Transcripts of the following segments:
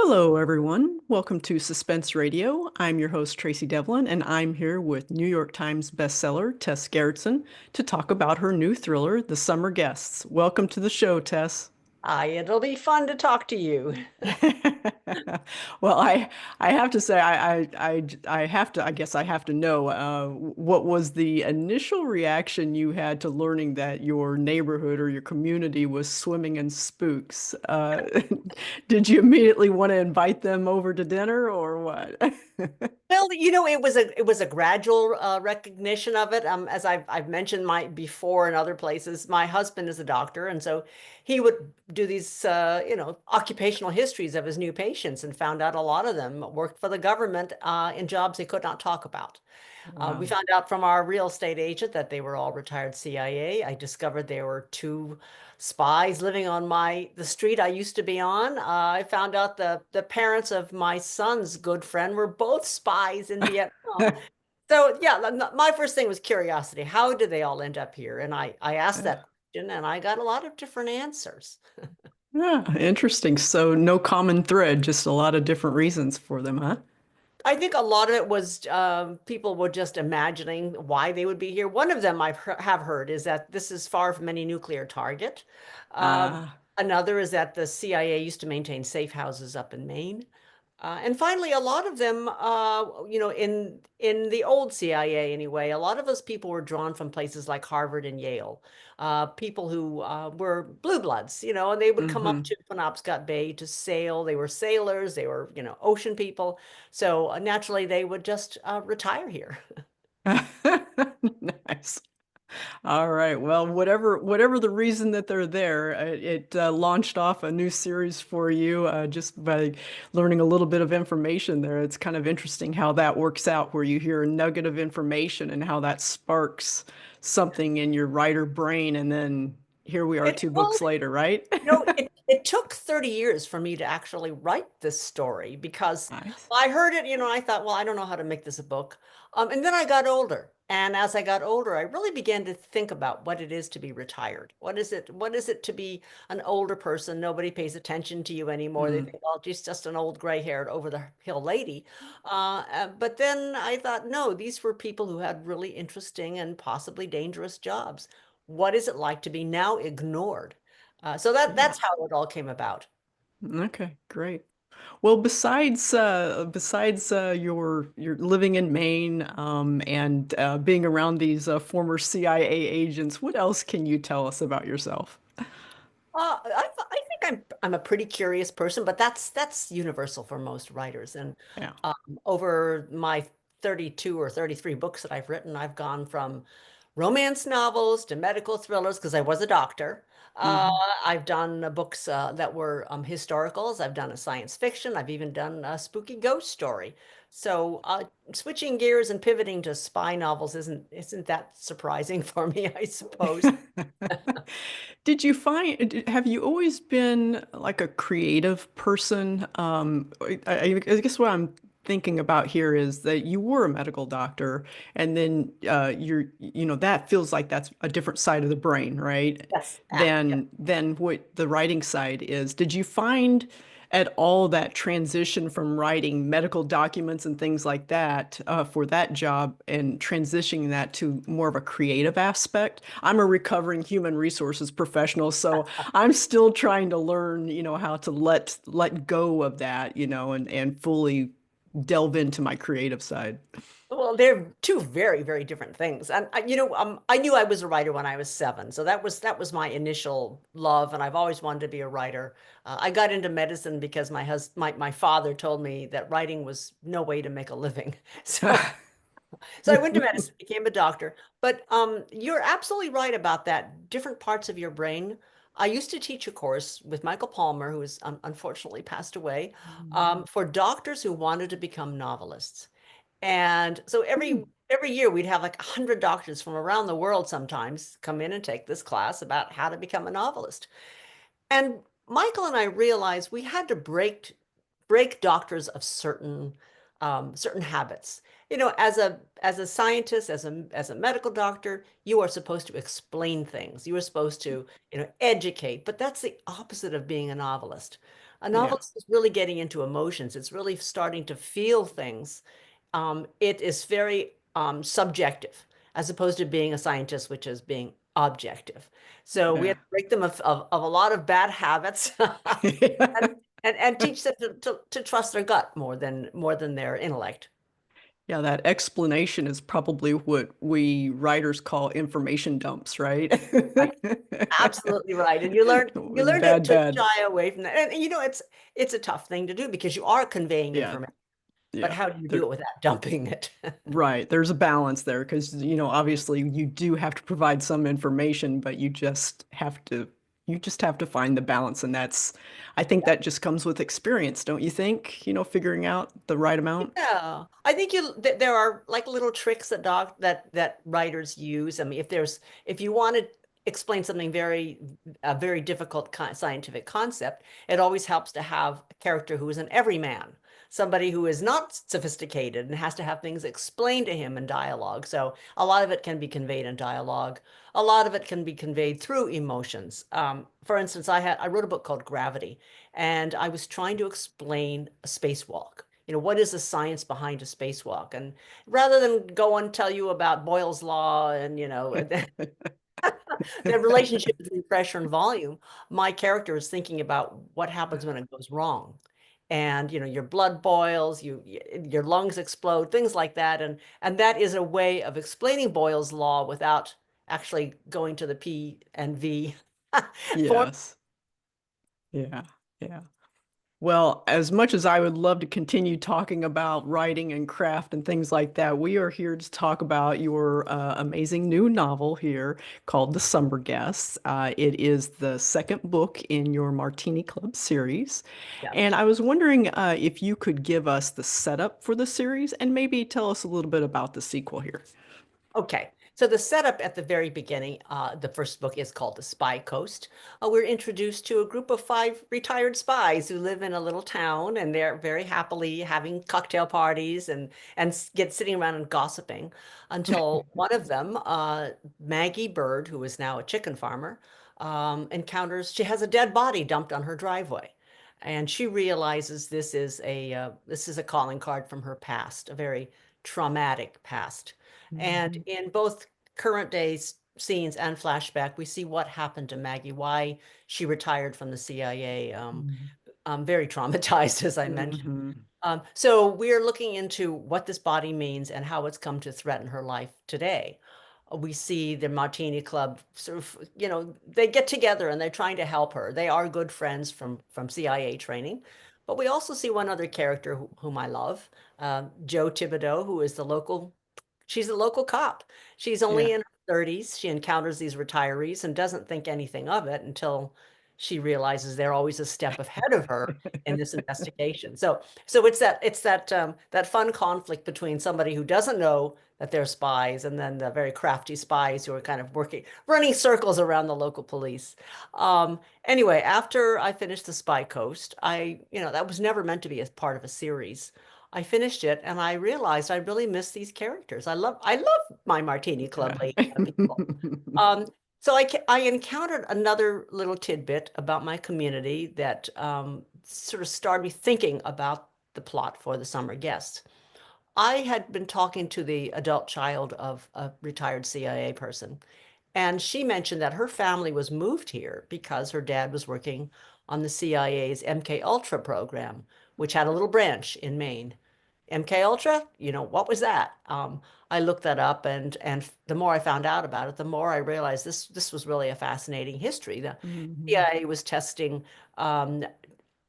Hello, everyone. Welcome to Suspense Radio. I'm your host, Tracey Devlyn, and I'm here with New York Times bestseller Tess Gerritsen to talk about her new thriller, The Summer Guests. Welcome to the show, Tess. It'll be fun to talk to you. Well, I have to say I have to I guess I have to know what was the initial reaction you had to learning that your neighborhood or your community was swimming in spooks? Did you immediately want to invite them over to dinner or what? Well, it was a gradual recognition of it. As I've mentioned my before in other places, my husband is a doctor, and so he would do these occupational histories of his new patients, and found out a lot of them worked for the government in jobs they could not talk about. We Wow. found out from our real estate agent that they were all retired CIA. I discovered there were two spies living on the street I used to be on. I found out the parents of my son's good friend were both spies in Vietnam. So yeah, my first thing was curiosity. How did they all end up here? And I asked that question, and I got a lot of different answers. Yeah, interesting. So no common thread, just a lot of different reasons for them, huh? I think a lot of it was people were just imagining why they would be here. One of them have heard is that this is far from any nuclear target. Um, Ah, Another is that the CIA used to maintain safe houses up in Maine. And finally, a lot of them, in the old CIA anyway, a lot of those people were drawn from places like Harvard and Yale, people who were blue bloods, and they would come up mm-hmm. to Penobscot Bay to sail. They were sailors, they were, ocean people. So naturally, they would just retire here. Nice. All right. Well, whatever the reason that they're there, it launched off a new series for you just by learning a little bit of information there. It's kind of interesting how that works out, where you hear a nugget of information and how that sparks something in your writer brain, and then here we are It, two well, books later, right? it took 30 years for me to actually write this story because Nice. I heard it, I thought, well, I don't know how to make this a book. And then I got older. And as I got older, I really began to think about what it is to be retired. What is it? What is it to be an older person? Nobody pays attention to you anymore. They Mm. think, oh, she's just an old gray-haired over the hill lady. But then I thought, no, these were people who had really interesting and possibly dangerous jobs. What is it like to be now ignored? So Yeah. that's how it all came about. Okay, great. Well, besides your living in Maine and being around these former CIA agents, what else can you tell us about yourself? I think I'm a pretty curious person, but that's universal for most writers. And Yeah. over my 32 or 33 books that I've written, I've gone from romance novels to medical thrillers because I was a doctor. Uh, Hmm. I've done books that were historicals. I've done a science fiction. I've even done a spooky ghost story. So switching gears and pivoting to spy novels isn't that surprising for me, I suppose. Have you always been like a creative person? I guess what I'm thinking about here is that you were a medical doctor, and then that feels like that's a different side of the brain, right? Yes. Than what the writing side is. Did you find at all that transition from writing medical documents and things like that for that job and transitioning that to more of a creative aspect? I'm a recovering human resources professional, so I'm still trying to learn, how to let go of that, and fully delve into my creative side. Well, they're two very, very different things. And I knew I was a writer when I was 7, so that was my initial love, and I've always wanted to be a writer. I got into medicine because my father told me that writing was no way to make a living. So I went to medicine, became a doctor. But you're absolutely right about that. Different parts of your brain. I used to teach a course with Michael Palmer, who has unfortunately passed away, for doctors who wanted to become novelists. And so every year we'd have like 100 doctors from around the world sometimes come in and take this class about how to become a novelist. And Michael and I realized we had to break doctors of certain habits. as a scientist, as a medical doctor, you are supposed to explain things. You are supposed to, educate, but that's the opposite of being a novelist. A Yeah, novelist is really getting into emotions. It's really starting to feel things. It is very subjective, as opposed to being a scientist, which is being objective. So we yeah. have to break them of a lot of bad habits and teach them to trust their gut more than their intellect. Yeah, that explanation is probably what we writers call information dumps, right? Right. Absolutely right. And you learn Bad, to bad. shy away from that. And it's a tough thing to do because you are conveying Yeah, information, but yeah. how do you do There, it without dumping it? right. There's a balance there because, obviously you do have to provide some information, but you just have to find the balance. And I think that just comes with experience, don't you think? Figuring out the right amount. Yeah, I think there are like little tricks that writers use. I mean, if you want to explain something a very difficult scientific concept, it always helps to have a character who is an everyman, somebody who is not sophisticated and has to have things explained to him in dialogue. So a lot of it can be conveyed in dialogue. A lot of it can be conveyed through emotions. For instance, I wrote a book called Gravity, and I was trying to explain a spacewalk. What is the science behind a spacewalk? And rather than go and tell you about Boyle's law and, the relationship between pressure and volume, my character is thinking about what happens when it goes wrong. And, your blood boils, your lungs explode, things like that. And that is a way of explaining Boyle's law without actually going to the P and V form. Yes. Yeah. Yeah. Well, as much as I would love to continue talking about writing and craft and things like that, we are here to talk about your amazing new novel here called The Summer Guests. It is the second book in your Martini Club series. Yes. And I was wondering if you could give us the setup for the series and maybe tell us a little bit about the sequel here. Okay, so the setup at the very beginning, the first book is called The Spy Coast. We're introduced to a group of five retired spies who live in a little town, and they're very happily having cocktail parties and get sitting around and gossiping until one of them, Maggie Bird, who is now a chicken farmer, encounters she has a dead body dumped on her driveway. And she realizes this is a calling card from her past, a very traumatic past. And Mhm. in both current days scenes and flashback, we see what happened to Maggie, why she retired from the CIA. Very traumatized, as I mentioned. Mhm. So we're looking into what this body means and how it's come to threaten her life today. We see the Martini Club sort of, they get together and they're trying to help her. They are good friends from CIA training. But we also see one other character whom I love, Joe Thibodeau, who is she's a local cop. She's only Yeah. in her 30s. She encounters these retirees and doesn't think anything of it until she realizes they're always a step ahead of her in this investigation. So it's that fun conflict between somebody who doesn't know that they're spies and then the very crafty spies who are kind of running circles around the local police. Anyway, after I finished The Spy Coast, that was never meant to be a part of a series. I finished it and I realized I really miss these characters. I love my Martini Club Yeah. lady people. Um, so I encountered another little tidbit about my community that sort of started me thinking about the plot for The Summer Guest. I had been talking to the adult child of a retired CIA person, and she mentioned that her family was moved here because her dad was working on the CIA's MK Ultra program, which had a little branch in Maine. MK Ultra, what was that? I looked that up, and the more I found out about it, the more I realized this was really a fascinating history. The Mhm. CIA was testing um,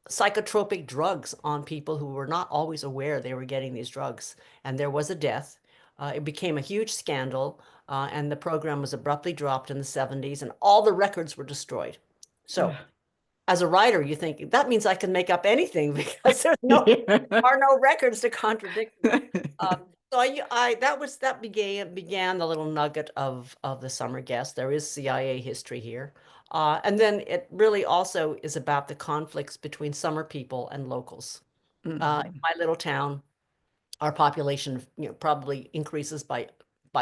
psychotropic drugs on people who were not always aware they were getting these drugs. And there was a death. It became a huge scandal, and the program was abruptly dropped in the 70s, and all the records were destroyed. So, as a writer, you think that means I can make up anything because Yeah. are no records to contradict me. So that began the little nugget of the summer guest. There is CIA history here. And then it really also is about the conflicts between summer people and locals. In Mhm. my little town, our population, probably increases by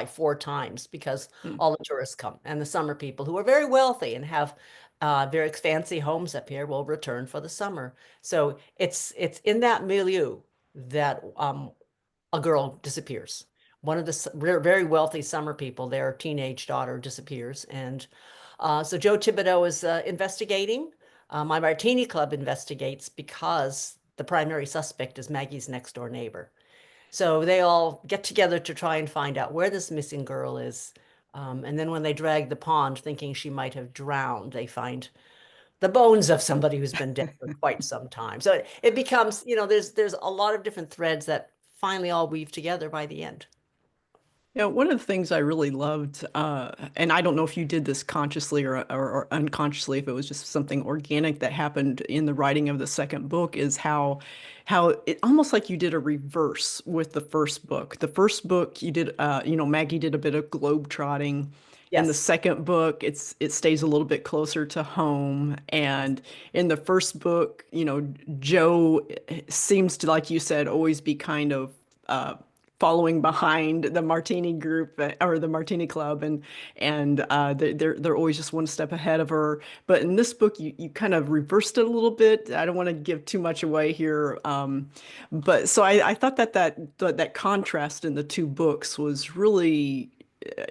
4 times because Mm. all the tourists come, and the summer people who are very wealthy and have very fancy homes up here will return for the summer. So it's in that milieu that a girl disappears. One of the very wealthy summer people, their teenage daughter disappears, and so Joe Thibodeau is investigating. My Martini Club investigates because the primary suspect is Maggie's next door neighbor. So they all get together to try and find out where this missing girl is. And then when they drag the pond, thinking she might have drowned, they find the bones of somebody who's been dead for quite some time. So it becomes, there's a lot of different threads that finally all weave together by the end. Yeah, one of the things I really loved, and I don't know if you did this consciously or unconsciously, if it was just something organic that happened in the writing of the second book, is how it almost like you did a reverse with the first book. The first book you did, Maggie did a bit of globe trotting. In the Yes. second book, it stays a little bit closer to home. And in the first book, Joe seems to, like you said, always be kind of following behind the Martini group or the Martini Club, and they're always just one step ahead of her. But in this book, you kind of reversed it a little bit. I don't want to give too much away here, but so I thought that contrast in the two books was really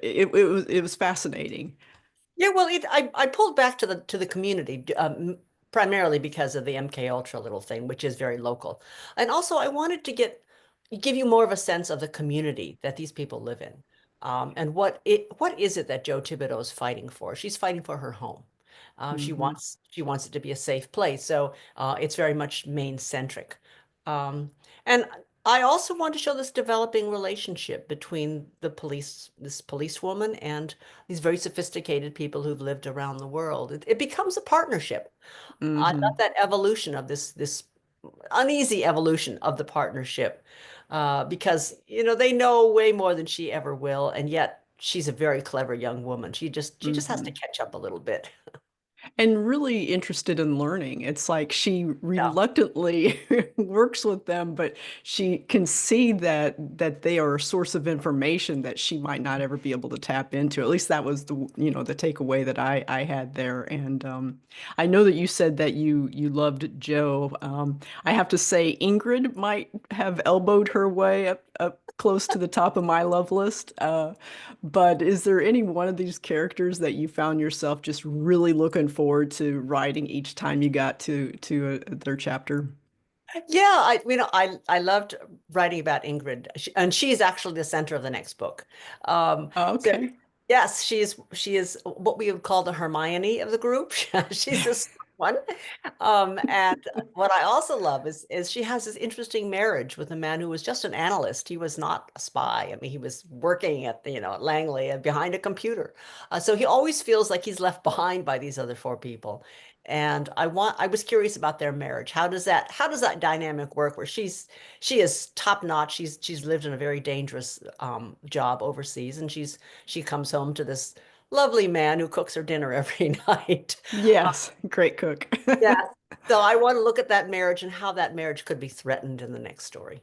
it was fascinating. Yeah, well, I pulled back to the community primarily because of the MK Ultra little thing, which is very local, and also I wanted to give you more of a sense of the community that these people live in, and what is it that Joe Thibodeau is fighting for? She's fighting for her home. Hmm. She wants it to be a safe place, so it's very much Maine centric, and I also want to show this developing relationship between this policewoman and these very sophisticated people who've lived around the world. It becomes a partnership. I love Hmm. that evolution of this uneasy evolution of the partnership, because they know way more than she ever will, and yet she's a very clever young woman. She just has to Hmm. catch up a little bit. And really interested in learning. It's like she Yeah. reluctantly works with them, but she can see that they are a source of information that she might not ever be able to tap into. At least that was the takeaway that I had there. And I know that you said that you loved Joe. I have to say Ingrid might have elbowed her way up close to the top of my love list. But is there any one of these characters that you found yourself just really looking forward to writing each time you got to their chapter? Yeah, I loved writing about Ingrid, and she's actually the center of the next book. So Okay. yes, she is what we would call the Hermione of the group. She's this one. And what I also love is she has this interesting marriage with a man who was just an analyst. He was not a spy. I mean, he was working at Langley and behind a computer. So he always feels like he's left behind by these other four people. And I was curious about their marriage. How does that dynamic work where she is top notch. She's lived in a very dangerous job overseas, and she comes home to this lovely man who cooks her dinner every night. Yes, great cook. Yeah. So I want to look at that marriage and how that marriage could be threatened in the next story.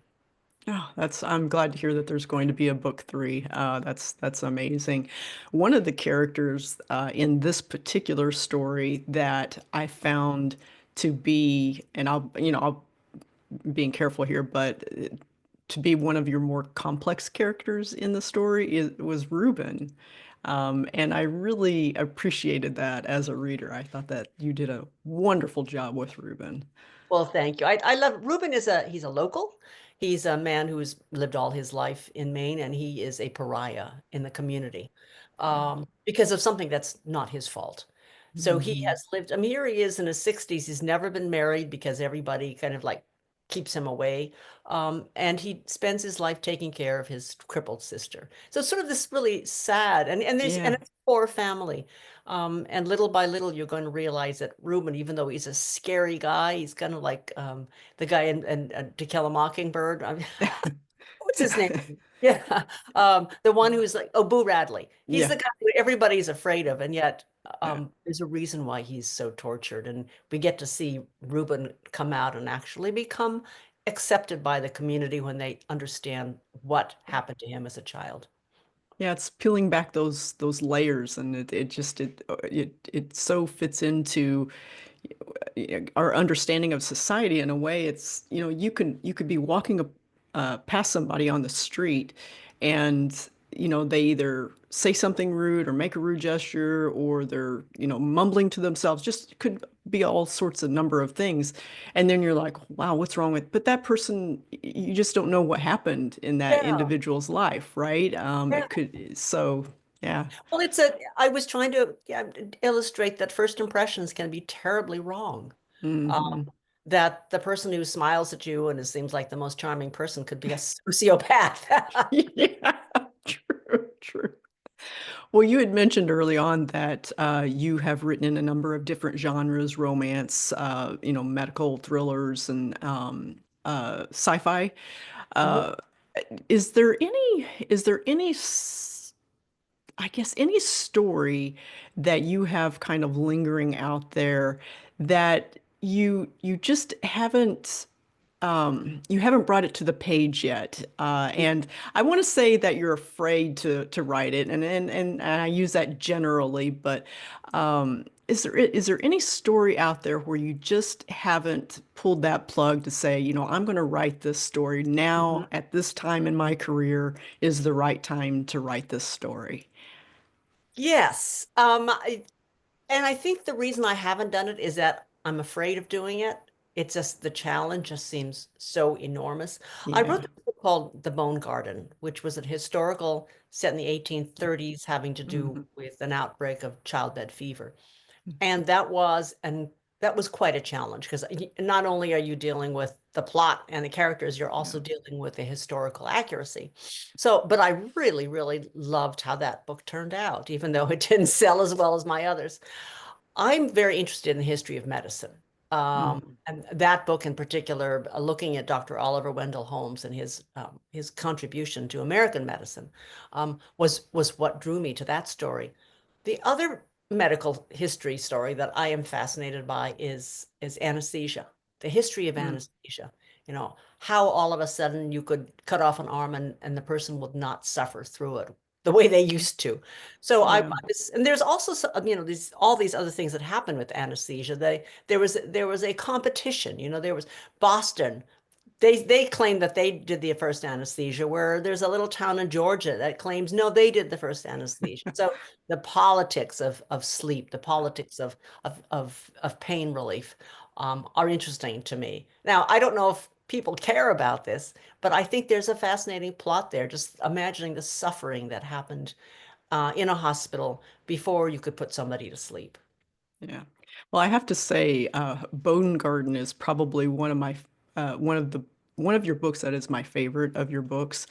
Oh, I'm glad to hear that there's going to be a book three. That's amazing. One of the characters in this particular story that I found to be, and I'll being careful here, but to be one of your more complex characters in the story was Reuben. And I really appreciated that as a reader. I thought that you did a wonderful job with Reuben. Well, thank you. I love Ruben he's a local. He's a man who's lived all his life in Maine, and he is a pariah in the community, because of something that's not his fault. So he Hmm. has lived, I mean, here he is in his 60s. He's never been married because everybody kind of like keeps him away. And he spends his life taking care of his crippled sister. So it's sort of this really sad, and Yeah. it's a poor family. And little by little, you're going to realize that Reuben, even though he's a scary guy, he's kind of like the guy in To Kill a Mockingbird. What's his name? Yeah, the one who's like, oh, Boo Radley. He's Yeah. the guy who everybody's afraid of, and yet there's a reason why he's so tortured. And we get to see Reuben come out and actually become accepted by the community when they understand what happened to him as a child. Yeah, it's peeling back those layers, and it so fits into our understanding of society in a way. It's, you could be walking past somebody on the street, and they either say something rude or make a rude gesture, or they're mumbling to themselves. Just could be all sorts of number of things, and then you're like, wow, what's wrong with? But that person, you just don't know what happened in that Yeah. individual's life, right? Yeah. It could so yeah. Well, I was trying to, yeah, illustrate that first impressions can be terribly wrong. Hmm. That the person who smiles at you and it seems like the most charming person could be a sociopath. Yeah, true, true. Well, you had mentioned early on that you have written in a number of different genres, romance, medical thrillers, and sci-fi. Mhm. Uh, is there any, I guess, any story that you have kind of lingering out there that you just haven't brought it to the page yet, and I want to say that you're afraid to write it, and I use that generally, but is there any story out there where you just haven't pulled that plug to say, I'm going to write this story Mhm. now at this time in my career is the right time to write this story? Yes. And I think the reason I haven't done it is that I'm afraid of doing it. It's just the challenge just seems so enormous. I wrote Yeah. a book called The Bone Garden, which was a historical set in the 1830s having to do Mhm. with an outbreak of childbed fever. And that was quite a challenge because not only are you dealing with the plot and the characters, you're Yeah. also dealing with the historical accuracy. So, but I really, really loved how that book turned out, even though it didn't sell as well as my others. I'm very interested in the history of medicine. Mhm. And that book in particular, looking at Dr. Oliver Wendell Holmes and his contribution to American medicine, was what drew me to that story. The other medical history story that I am fascinated by is anesthesia, the history of Mm. anesthesia. How all of a sudden you could cut off an arm and the person would not suffer through it the way they used to. So Yeah. and there's also these all these other things that happen with anesthesia. There was a competition. There was Boston. They claim that they did the first anesthesia, where there's a little town in Georgia that claims no, they did the first anesthesia. So the politics of sleep, the politics of pain relief, are interesting to me. Now, I don't know if people care about this, but I think there's a fascinating plot there. Just imagining the suffering that happened in a hospital before you could put somebody to sleep. Yeah. Well, I have to say, Bone Garden is probably one of your books that is my favorite of your books.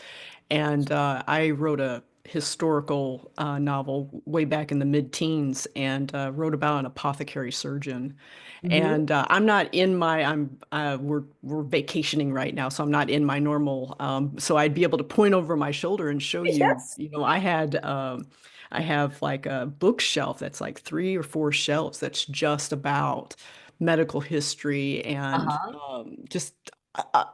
And I wrote a historical novel way back in the mid-teens, and wrote about an apothecary surgeon. Hmm. And I'm not in my I'm we're vacationing right now, so I'm not in my normal. So I'd be able to point over my shoulder and show you. Yes. I have like a bookshelf that's like three or four shelves that's just about medical history and Uh-huh. just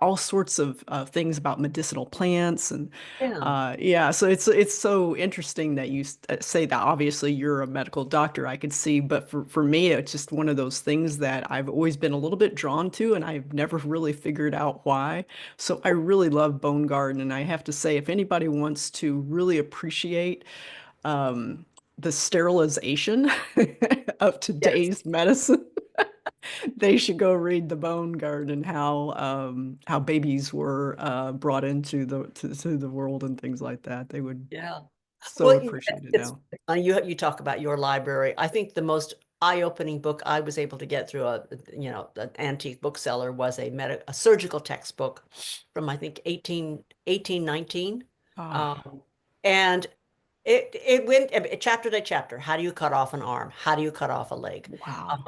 all sorts of things about medicinal plants and Yeah. yeah, so it's so interesting that you say that. Obviously, you're a medical doctor, I could see, but for me, it's just one of those things that I've always been a little bit drawn to, and I've never really figured out why. So I really love Bone Garden, and I have to say, if anybody wants to really appreciate um, the sterilization of Yes. today's medicine, they should go read The Bone Garden and how babies were brought into to the world and things like that. They would Yeah. so Well, appreciate it it's now. you talk about your library. I think the most eye-opening book I was able to get through an antique bookseller was a surgical textbook from I think 1819. Ah, Um, and it went chapter to chapter. How do you cut off an arm? How do you cut off a leg? wow.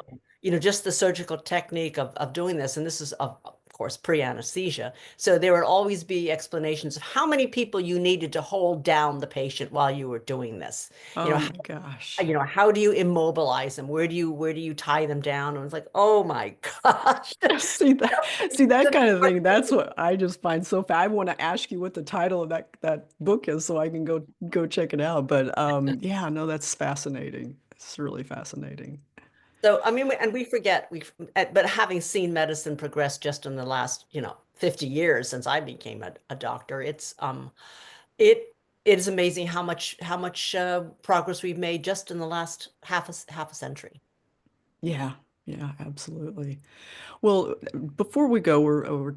Just the surgical technique of doing this. And this is course, pre-anesthesia. So there would always be explanations of how many people you needed to hold down the patient while you were doing this. You know, Oh my gosh. how do you immobilize them? Where do you tie them down? And it's like, oh my gosh. See that kind of thing. That's what I just find so I want to ask you what the title of that book is so I can go check it out. But yeah, no, that's fascinating. It's really fascinating. So, I mean, and we forget but having seen medicine progress just in the last, 50 years since I became a doctor, it it is amazing how much progress we've made just in the last half a century. Yeah, yeah, absolutely. Well, before we go, we're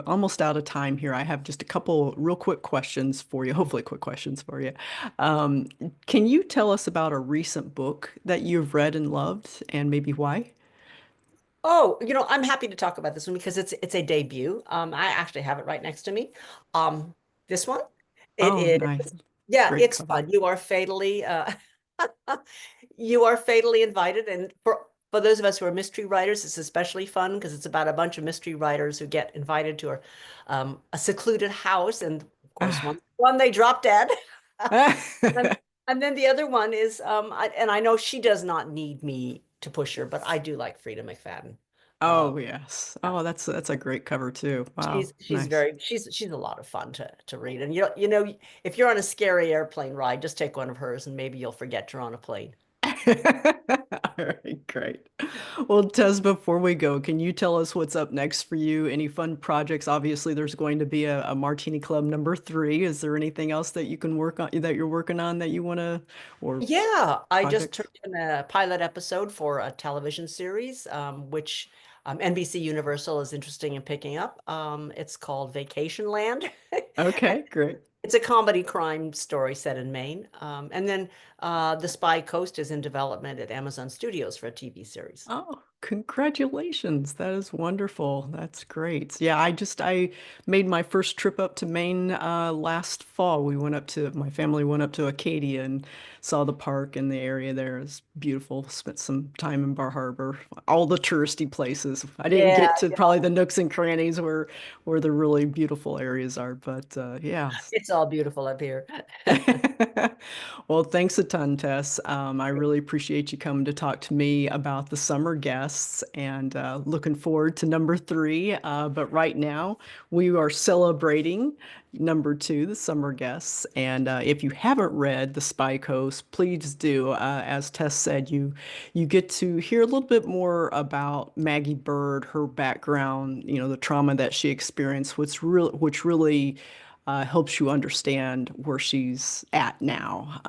almost out of time here. I have just a couple real quick questions for you, hopefully quick questions for you. Um, can you tell us about a recent book that you've read and loved and maybe why? Oh, I'm happy to talk about this one because it's a debut. I actually have it right next to me. This one, it Oh, is, nice. yeah, Great it's cover. fun. You are fatally invited, and for those of us who are mystery writers, it's especially fun because it's about a bunch of mystery writers who get invited to a secluded house, and of course, Ah. one they drop dead. And, and then the other one is, and I know she does not need me to push her, but I do like Frida McFadden. Uh, Oh, yes. yeah, Oh, that's a great cover too. Wow, she's nice. very she's a lot of fun to read. And if you're on a scary airplane ride, just take one of hers, and maybe you'll forget you're on a plane. All right, great. Well, Tess, before we go, can you tell us what's up next for you? Any fun projects? Obviously, there's going to be a Martini Club #3. Is there anything else that you can work on that you're working on that you want to, or Yeah, I just projects? turned in a pilot episode for a television series, which NBC Universal is interested in picking up. It's called Vacation Land. Okay, great. It's a comedy crime story set in Maine. And then The Spy Coast is in development at Amazon Studios for a TV series. Oh, congratulations. That is wonderful. That's great. Yeah, I made my first trip up to Maine last fall. My family went up to Acadia and saw the park and the area there is beautiful. Spent some time in Bar Harbor, all the touristy places. I didn't Yeah, get to probably the nooks and crannies where the really beautiful areas are, but yeah. it's all beautiful up here. Well, thanks a ton, Tess. I really appreciate you coming to talk to me about the summer guests and looking forward to #3. But right now, we are celebrating #2, the summer guests. And if you haven't read The Spy Coast, please do. As Tess said, you get to hear a little bit more about Maggie Bird, her background, the trauma that she experienced, which really helps you understand where she's at now.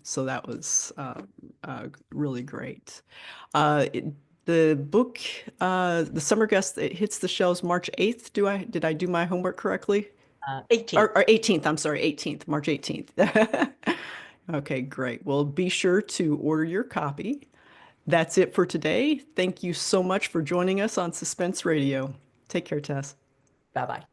So that was really great. It, the book, The Summer Guest, it hits the shelves March 8th. Did I do my homework correctly? 18th. Or 18th, I'm sorry, 18th, March 18th. Okay, great. Well, be sure to order your copy. That's it for today. Thank you so much for joining us on Suspense Radio. Take care, Tess. Bye-bye.